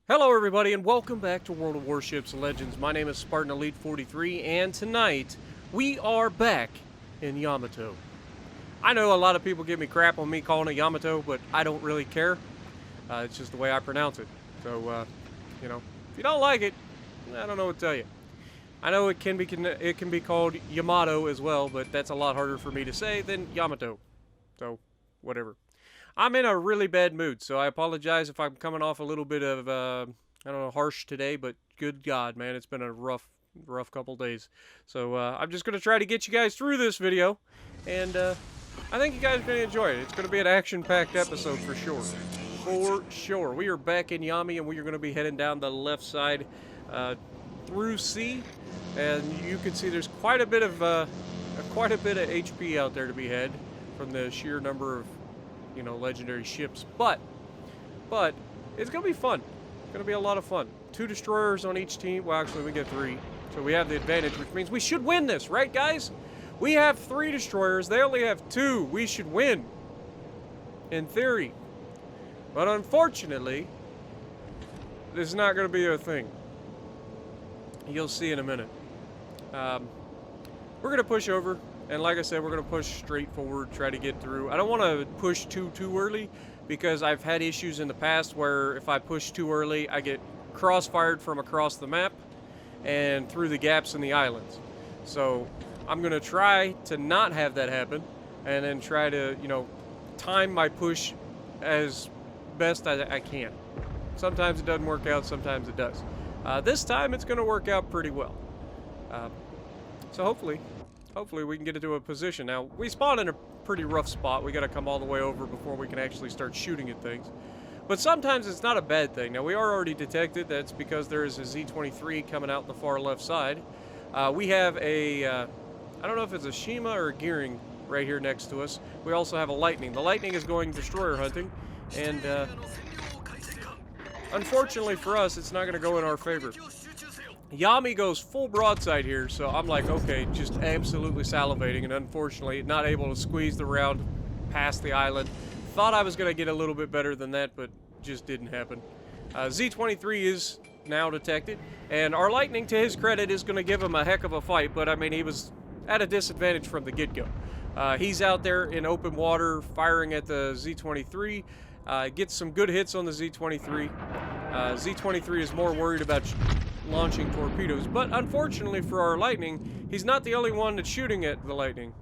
Hello everybody and welcome back to World of Warships Legends. My name is Spartan Elite 43 and tonight we are back in Yamato. I know a lot of people give me crap on me calling it Yamato, but I don't really care. It's just the way I pronounce it. So, if you don't like it, I don't know what to tell you. I know it can be called Yamato as well, but that's a lot harder for me to say than Yamato. So, whatever. I'm in a really bad mood, so I apologize if I'm coming off a little bit of, I don't know, harsh today, but good God, man, it's been a rough couple days. So, I'm just going to try to get you guys through this video, and, I think you guys are going to enjoy it. It's going to be an action-packed episode for sure. For sure. We are back in Yami, and we are going to be heading down the left side, through C, and you can see there's quite a bit of HP out there to be had from the sheer number of legendary ships, but it's gonna be fun. It's gonna be a lot of fun. 2 destroyers on each team. Well, actually, we get 3, so we have the advantage, which means we should win this, right, guys? We have 3 destroyers. They only have 2. We should win, in theory. But unfortunately, this is not gonna be a thing. You'll see in a minute. We're gonna push over. And like I said, we're going to push straight forward, try to get through. I don't want to push too early because I've had issues in the past where if I push too early, I get crossfired from across the map and through the gaps in the islands. So I'm going to try to not have that happen and then try to, time my push as best as I can. Sometimes it doesn't work out, sometimes it does. This time it's going to work out pretty well. So hopefully we can get into a position. Now, we spawn in a pretty rough spot. We got to come all the way over before we can actually start shooting at things. But sometimes it's not a bad thing. Now, we are already detected. That's because there is a Z-23 coming out the far left side. We have a, I don't know if it's a Shima or a Gearing right here next to us. We also have a Lightning. The Lightning is going destroyer hunting. And, unfortunately for us, it's not going to go in our favor. Yami goes full broadside here, so I'm like, okay, just absolutely salivating, and unfortunately not able to squeeze the round past the island. Thought I was going to get a little bit better than that, but just didn't happen. Z-23 is now detected, and our Lightning, to his credit, is going to give him a heck of a fight, but I mean, he was at a disadvantage from the get-go. He's out there in open water firing at the Z-23, gets some good hits on the Z-23. Z-23 is more worried about launching torpedoes, but unfortunately for our Lightning, he's not the only one that's shooting at the Lightning.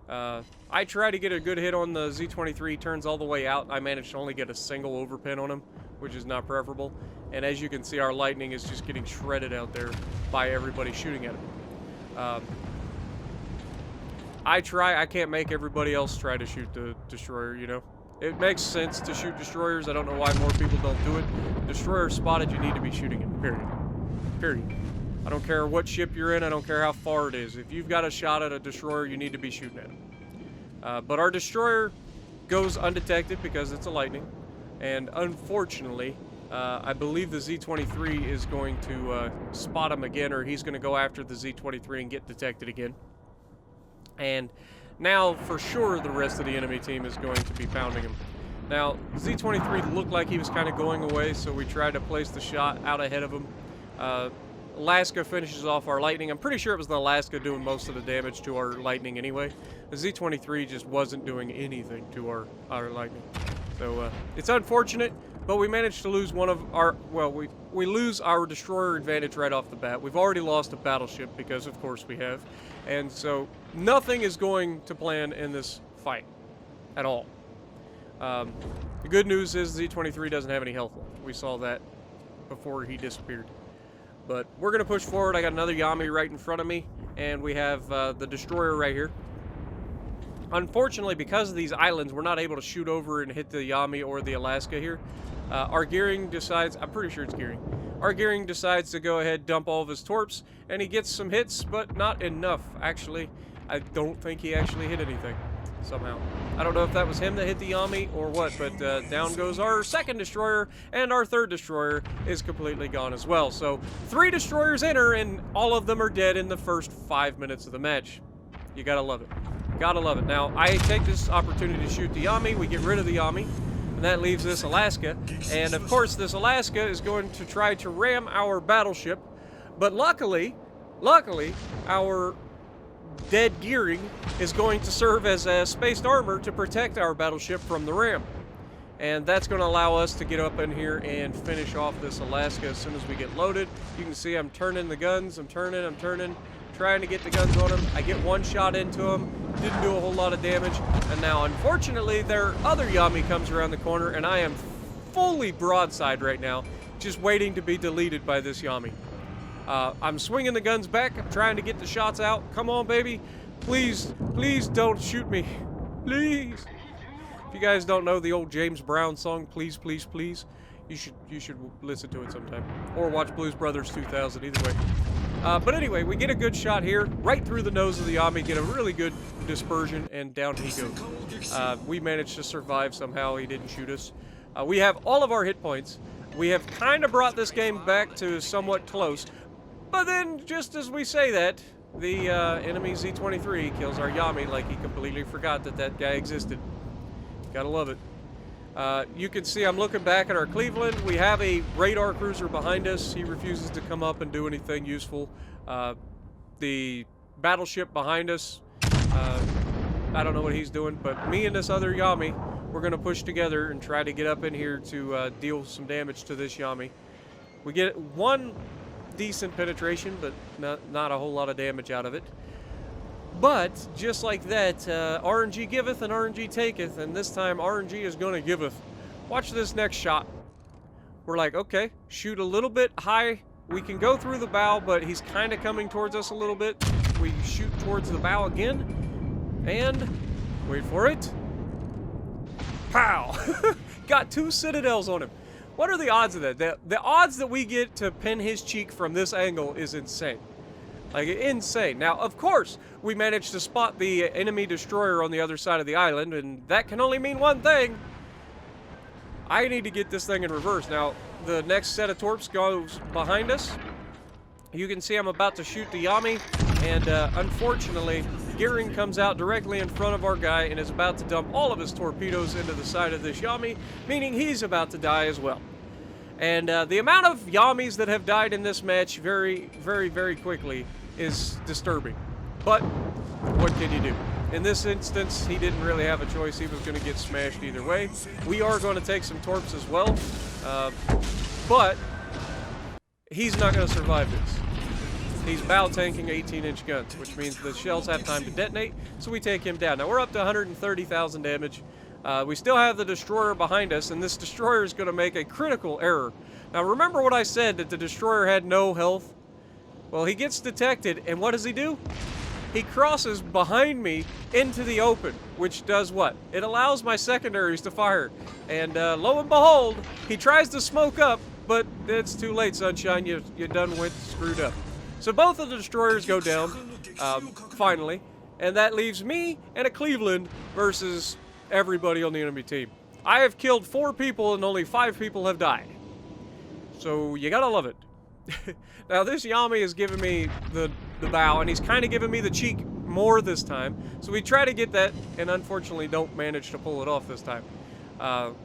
I try to get a good hit on the Z-23, turns all the way out. I managed to only get a single overpin on him, which is not preferable. And as you can see, our Lightning is just getting shredded out there by everybody shooting at him. I can't make everybody else try to shoot the destroyer, It makes sense to shoot destroyers. I don't know why more people don't do it. Destroyer spotted, you need to be shooting it, period. I don't care what ship you're in. I don't care how far it is. If you've got a shot at a destroyer, you need to be shooting at him. But our destroyer goes undetected because it's a Lightning. And unfortunately, I believe the Z-23 is going to spot him again, or he's going to go after the Z-23 and get detected again. And now, for sure, the rest of the enemy team is going to be pounding him. Now, Z-23 looked like he was kind of going away, so we tried to place the shot out ahead of him. Alaska finishes off our Lightning. I'm pretty sure it was the Alaska doing most of the damage to our Lightning anyway. The Z-23 just wasn't doing anything to our Lightning. So, it's unfortunate, but we managed to lose one of our, well, we lose our destroyer advantage right off the bat. We've already lost a battleship because, of course, we have. And so, nothing is going to plan in this fight at all. The good news is Z-23 doesn't have any health left. We saw that before he disappeared. But we're going to push forward. I got another Yami right in front of me, and we have the destroyer right here. Unfortunately, because of these islands, we're not able to shoot over and hit the Yami or the Alaska here. Our Gearing decides, I'm pretty sure it's Gearing. Our Gearing decides to go ahead, dump all of his torps, and he gets some hits, but not enough, actually. I don't think he actually hit anything, somehow. I don't know if that was him that hit the Yami or what, but down goes our second destroyer, and our third destroyer is completely gone as well. So 3 destroyers enter, and all of them are dead in the first 5 minutes of the match. You gotta love it. Gotta love it. Now, I take this opportunity to shoot the Yami. We get rid of the Yami. And that leaves this Alaska. And of course, this Alaska is going to try to ram our battleship. But luckily, our dead gearing is going to serve as a spaced armor to protect our battleship from the ram. And that's going to allow us to get up in here and finish off this Alaska as soon as we get loaded. You can see I'm turning the guns. I'm turning, trying to get the guns on him. I get one shot into him. Didn't do a whole lot of damage. And now, unfortunately, their other Yami comes around the corner, and I am fully broadside right now, just waiting to be deleted by this Yami. I'm swinging the guns back. I'm trying to get the shots out. Come on, baby. Please, please don't shoot me. Please. If you guys don't know the old James Brown song, Please, Please, Please, you should listen to it sometime. Or watch Blues Brothers 2000, either way. But anyway, we get a good shot here, right through the nose of the Yami, get a really good dispersion, and down he goes. We managed to survive somehow. He didn't shoot us. We have all of our hit points. We have kind of brought this game back to somewhat close. But then, just as we say that, the enemy Z-23 kills our Yami like he completely forgot that that guy existed. Gotta love it. You can see I'm looking back at our Cleveland. We have a radar cruiser behind us. He refuses to come up and do anything useful. The battleship behind us, I don't know what he's doing, but me and this other Yami, we're going to push together and try to get up in here to deal some damage to this Yami. We get one decent penetration, but not a whole lot of damage out of it. But, just like that, RNG giveth and RNG taketh, and this time RNG is going to giveth. Watch this next shot. We're like, okay, shoot a little bit high. We can go through the bow, but he's kind of coming towards us a little bit. We shoot towards the bow again, and wait for it. Pow! Got 2 citadels on him. What are the odds of that? The odds that we get to pin his cheek from this angle is insane. Like, insane. Now, of course, we managed to spot the enemy destroyer on the other side of the island, and that can only mean one thing. I need to get this thing in reverse. Now, the next set of torps goes behind us. You can see I'm about to shoot the Yami, and unfortunately, gearing comes out directly in front of our guy and is about to dump all of his torpedoes into the side of this Yami, meaning he's about to die as well. And the amount of Yamis that have died in this match very, very, very quickly is disturbing. But what can you do? In this instance, he didn't really have a choice. He was going to get smashed either way. We are going to take some torps as well. But he's not going to survive this. He's bow tanking 18-inch guns, which means the shells have time to detonate, so we take him down. Now, we're up to 130,000 damage. We still have the destroyer behind us, and this destroyer is going to make a critical error. Now, remember what I said, that the destroyer had no health? Well, he gets detected, and what does he do? He crosses behind me into the open, which does what? It allows my secondaries to fire. And lo and behold, he tries to smoke up, but it's too late, sunshine. You done went screwed up. So both of the destroyers go down, finally, and that leaves me and a Cleveland versus everybody on the enemy team. I have killed 4 people and only 5 people have died. So you gotta love it. Now this Yami is giving me the bow, and he's kind of giving me the cheek more this time. So we try to get that, and unfortunately don't manage to pull it off this time.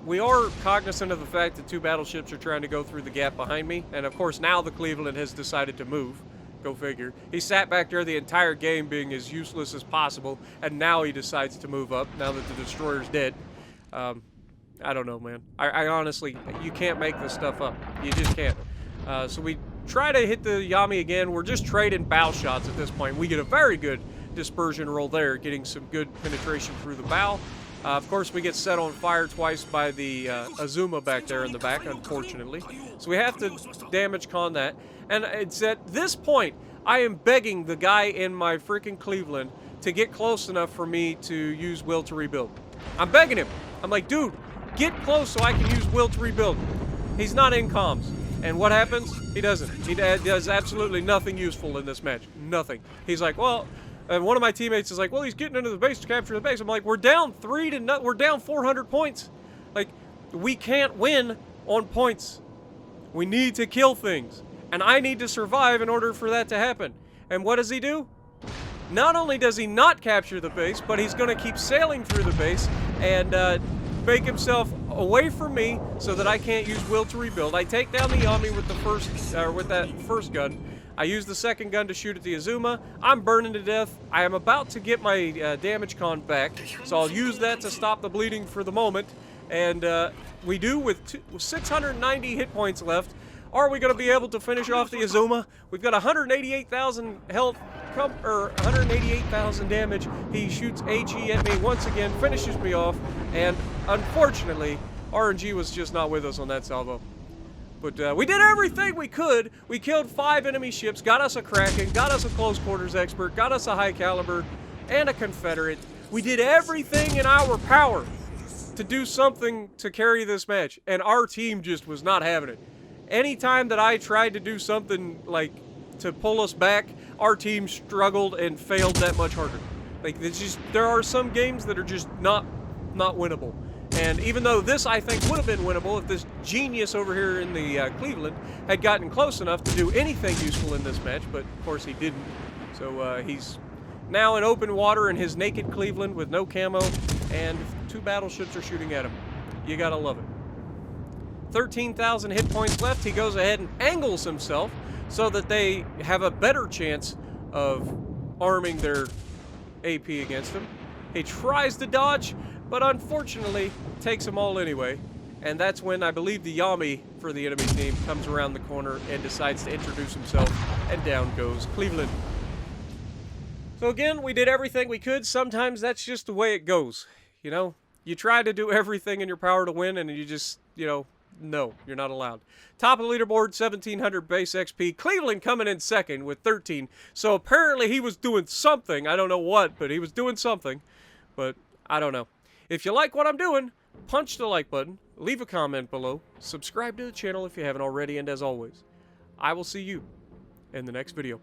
We are cognizant of the fact that 2 battleships are trying to go through the gap behind me, and of course now the Cleveland has decided to move. Go figure. He sat back there the entire game being as useless as possible, and now he decides to move up, now that the destroyer's dead. I don't know, man. I honestly, you can't make this stuff up. You just can't. So we try to hit the Yami again. We're just trading bow shots at this point. We get a very good dispersion roll there, getting some good penetration through the bow. Of course, we get set on fire twice by the Azuma back there in the back, unfortunately. So we have to damage con that. And it's at this point, I am begging the guy in my freaking Cleveland to get close enough for me to use will to rebuild. I'm begging him. I'm like, dude, get close so I can use will to rebuild. He's not in comms. And what happens? He doesn't. He does absolutely nothing useful in this match. Nothing. He's like, well, and one of my teammates is like, well, he's getting into the base to capture the base. I'm like, we're down 3 to nothing. We're down 400 points. Like, we can't win on points. We need to kill things. And I need to survive in order for that to happen. And what does he do? Not only does he not capture the base, but he's going to keep sailing through the base and make himself away from me so that I can't use will to rebuild. I take down the Yami with that first gun. I use the second gun to shoot at the Azuma. I'm burning to death. I am about to get my damage con back, so I'll use that to stop the bleeding for the moment. And we do with 690 hit points left. Are we going to be able to finish off the Azuma? We've got 188,000 health, or 188,000 damage. He shoots HE at me once again, finishes me off, and unfortunately, RNG was just not with us on that salvo. But we did everything we could. We killed 5 enemy ships, got us a Kraken, got us a close quarters expert, got us a high caliber, and a Confederate. We did everything in our power to do something to carry this match, and our team just was not having it. Anytime that I tried to do something like to pull us back, our team struggled and failed that much harder. Like, there are some games that are just not winnable. And even though this, I think, would have been winnable if this genius over here in the Cleveland had gotten close enough to do anything useful in this match, but of course he didn't. So he's now in open water in his naked Cleveland with no camo, and 2 battleships are shooting at him. You gotta love it. 13,000 hit points left. He goes ahead and angles himself so that they have a better chance of arming their AP against him. He tries to dodge, but unfortunately takes them all anyway. And that's when I believe the Yami for the enemy team comes around the corner and decides to introduce himself, and down goes Cleveland. So again, we did everything we could. Sometimes that's just the way it goes. You know, you try to do everything in your power to win, and you just, you know, no, you're not allowed. Top of the leaderboard, 1,700 base XP. Cleveland coming in second with 13. So apparently he was doing something. I don't know what, but he was doing something. But I don't know. If you like what I'm doing, punch the like button, leave a comment below, subscribe to the channel if you haven't already, and as always, I will see you in the next video.